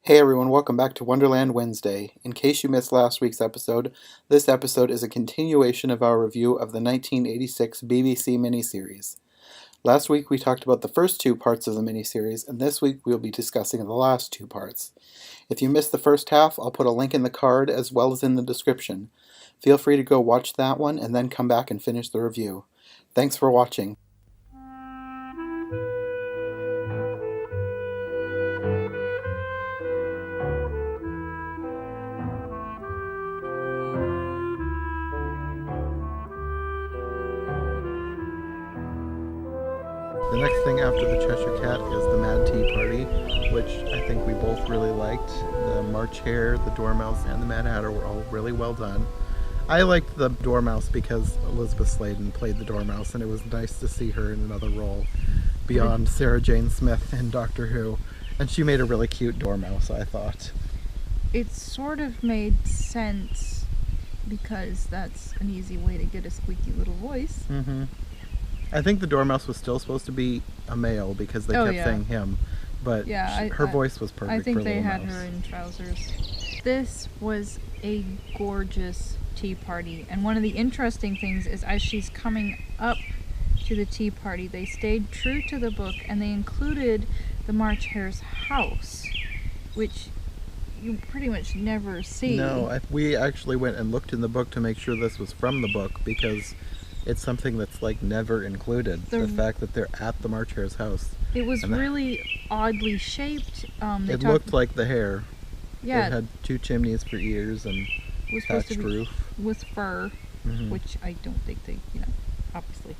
Hey everyone, welcome back to Wonderland Wednesday. In case you missed last week's episode, this episode is a continuation of our review of the 1986 BBC Miniseries. Last week we talked about the first two parts of the miniseries, and this week we'll be discussing the last two parts. If you missed the first half, I'll put a link in the card as well as in the description. Feel free to go watch that one and then come back and finish the review. Thanks for watching. The next thing after the Cheshire Cat is the Mad Tea Party, which I think we both really liked. The March Hare, the Dormouse, and the Mad Hatter were all really well done. I liked the Dormouse because Elizabeth Sladen played the Dormouse, and it was nice to see her in another role beyond Sarah Jane Smith in Doctor Who. And she made a really cute Dormouse, I thought. It sort of made sense because that's an easy way to get a squeaky little voice. Mm-hmm. I think the Dormouse was still supposed to be a male because they kept saying him, but her voice was perfect. I think for they Little had Mouse. her in trousers. This was a gorgeous tea party, and one of the interesting things is as she's coming up to the tea party, they stayed true to the book and they included the March Hare's house, which you pretty much never see. No, we actually went and looked in the book to make sure this was from the book because it's something that's like never included. The fact that they're at the March Hare's house. It was really oddly shaped. It looked like the hare. Yeah. It had two chimneys for ears and was thatched roof. With fur, Mm-hmm. which I don't think they, obviously.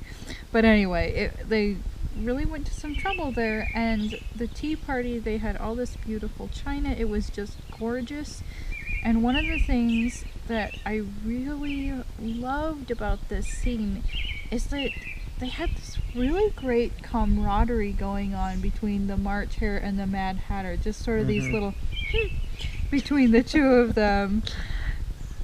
But anyway, they really went to some trouble there, and the tea party, they had all this beautiful china. It was just gorgeous. And one of the things that I really loved about this scene is that they had this really great camaraderie going on between the March Hare and the Mad Hatter. Just sort of these little between the two of them.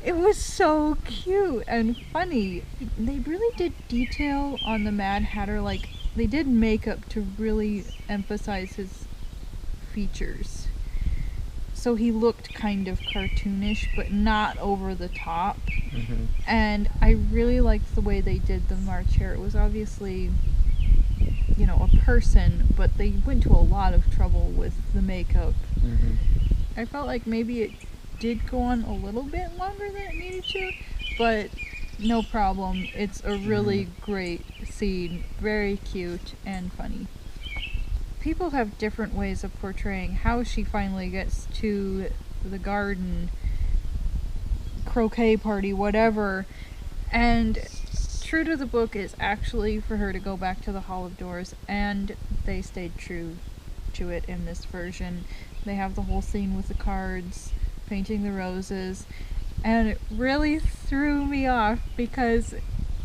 It was so cute and funny. They really did detail on the Mad Hatter, like they did makeup to really emphasize his features. So he looked kind of cartoonish, but not over the top. Mm-hmm. And I really liked the way they did the March Hare. It was obviously, a person, but they went to a lot of trouble with the makeup. Mm-hmm. I felt like maybe it did go on a little bit longer than it needed to, but no problem. It's a really great scene, very cute and funny. People have different ways of portraying how she finally gets to the garden, croquet party, whatever, and true to the book is actually for her to go back to the Hall of Doors, and they stayed true to it in this version. They have the whole scene with the cards, painting the roses, and it really threw me off because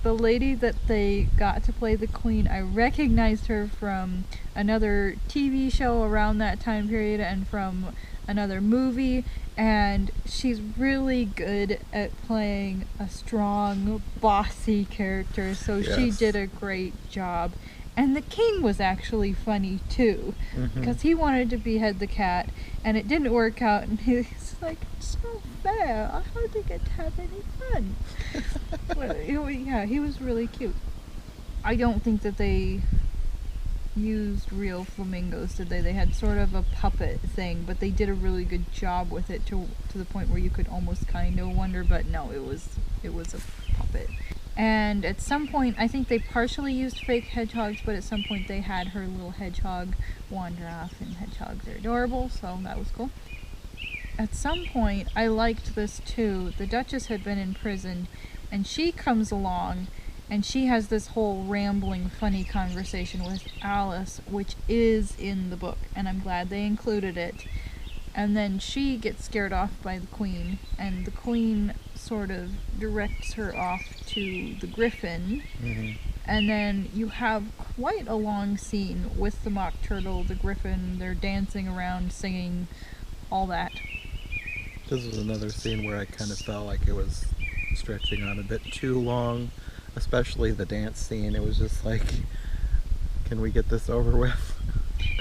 the lady that they got to play the queen, I recognized her from another TV show around that time period and from another movie, and she's really good at playing a strong, bossy character, so she did a great job. And the king was actually funny too, because he wanted to behead the cat, and it didn't work out, and he's like, it's not fair, I hardly get to have any fun. Well, he was really cute. I don't think that they used real flamingos, did they? They had sort of a puppet thing, but they did a really good job with it to the point where you could almost kind of wonder, but no, it was a puppet. And at some point, I think they partially used fake hedgehogs, but at some point they had her little hedgehog wander off, and hedgehogs are adorable, so that was cool. At some point, I liked this too. The Duchess had been in prison, and she comes along, and she has this whole rambling, funny conversation with Alice, which is in the book, and I'm glad they included it. And then she gets scared off by the queen, and the queen sort of directs her off to the griffin. And then you have quite a long scene with the mock turtle, the griffin, they're dancing around, singing, all that. This was another scene where I kind of felt like it was stretching on a bit too long, especially the dance scene. It was just like, can we get this over with?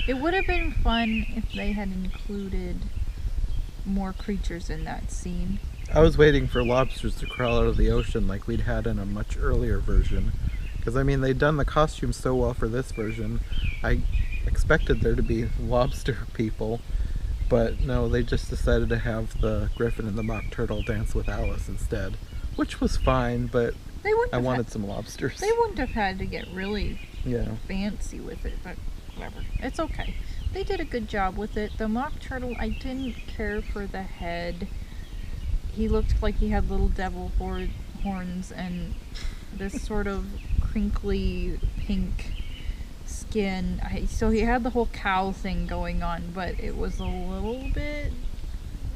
It would have been fun if they had included more creatures in that scene. I was waiting for lobsters to crawl out of the ocean like we'd had in a much earlier version. Because, I mean, they'd done the costumes so well for this version. I expected there to be lobster people. But no, they just decided to have the griffin and the mock turtle dance with Alice instead. Which was fine, but I wanted some lobsters. They wouldn't have had to get really Yeah. fancy with it, but whatever. It's okay. They did a good job with it. The mock turtle, I didn't care for the head. He looked like he had little devil horns and this sort of crinkly pink skin. So he had the whole cow thing going on, but it was a little bit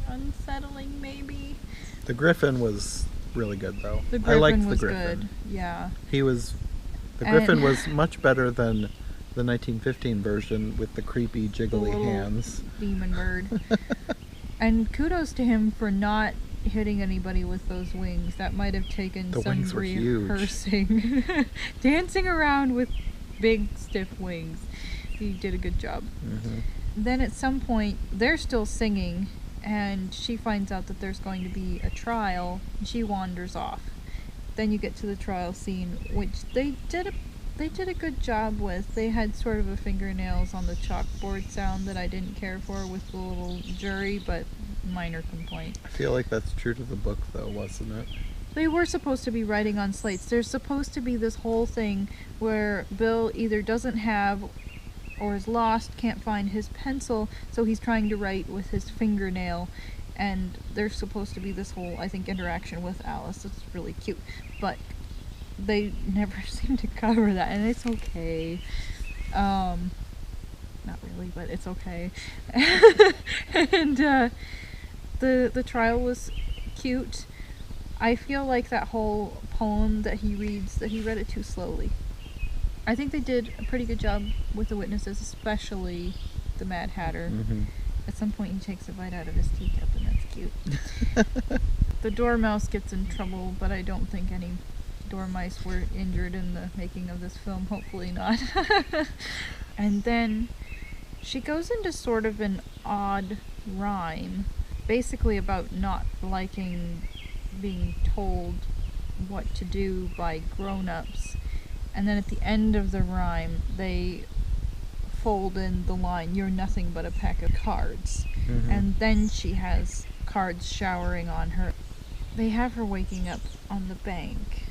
unsettling, maybe. The griffin was really good, though. The griffin I liked was the griffin. good, yeah. The griffin was much better than the 1915 version with the creepy, jiggly hands. Demon bird. And kudos to him for not hitting anybody with those wings. That might have taken some rehearsing. Dancing around with big, stiff wings. He did a good job. Mm-hmm. Then at some point, they're still singing, and she finds out that there's going to be a trial, and she wanders off. Then you get to the trial scene, which they did a good job with. They had sort of a fingernails on the chalkboard sound that I didn't care for with the little jury, but minor complaint. I feel like that's true to the book, though, wasn't it? They were supposed to be writing on slates. There's supposed to be this whole thing where Bill either doesn't have or is lost, can't find his pencil, so he's trying to write with his fingernail. And there's supposed to be this whole, I think, interaction with Alice. It's really cute. But they never seem to cover that, and it's okay. Not really, but it's okay. And the trial was cute. I feel like that whole poem that he reads, that he read it too slowly. I think they did a pretty good job with the witnesses, especially the Mad Hatter. Mm-hmm. At some point he takes a bite out of his teacup, and that's cute. The Dormouse gets in trouble, but I don't think any dormice were injured in the making of this film. Hopefully not. And then she goes into sort of an odd rhyme, basically about not liking being told what to do by grown-ups. And then at the end of the rhyme, they fold in the line, "You're nothing but a pack of cards." Mm-hmm. And then she has cards showering on her. They have her waking up on the bank,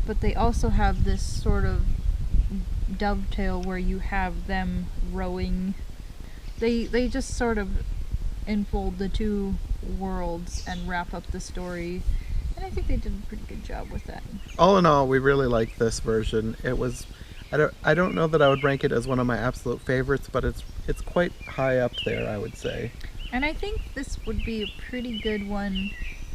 but they also have this sort of dovetail where you have them rowing. They just sort of enfold the two worlds and wrap up the story, and I think they did a pretty good job with that. All in all, we really liked this version. It was, I don't know that I would rank it as one of my absolute favorites, but it's quite high up there, I would say. And I think this would be a pretty good one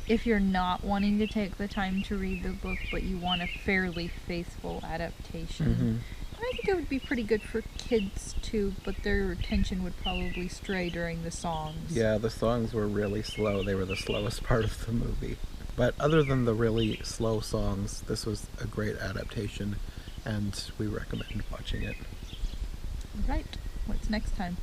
if you're not wanting to take the time to read the book, but you want a fairly faithful adaptation. Mm-hmm. And I think it would be pretty good for kids too, but their attention would probably stray during the songs. Yeah, the songs were really slow. They were the slowest part of the movie. But other than the really slow songs, this was a great adaptation, and we recommend watching it. Right. What's next time?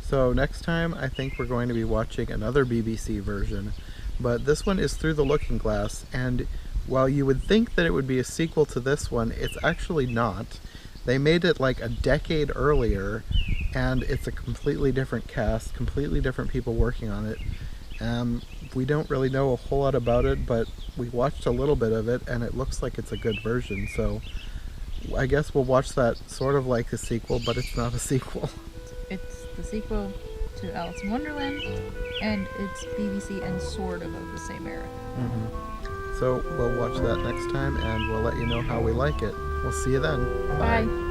So next time, I think we're going to be watching another BBC version, but this one is Through the Looking Glass, and while you would think that it would be a sequel to this one, it's actually not. They made it like a decade earlier, and it's a completely different cast, completely different people working on it. We don't really know a whole lot about it, but we watched a little bit of it, and it looks like it's a good version, so I guess we'll watch that sort of like a sequel, but it's not a sequel. It's the sequel to Alice in Wonderland, and it's BBC and sort of the same era. Mm-hmm. So we'll watch that next time, and we'll let you know how we like it. We'll see you then. Bye.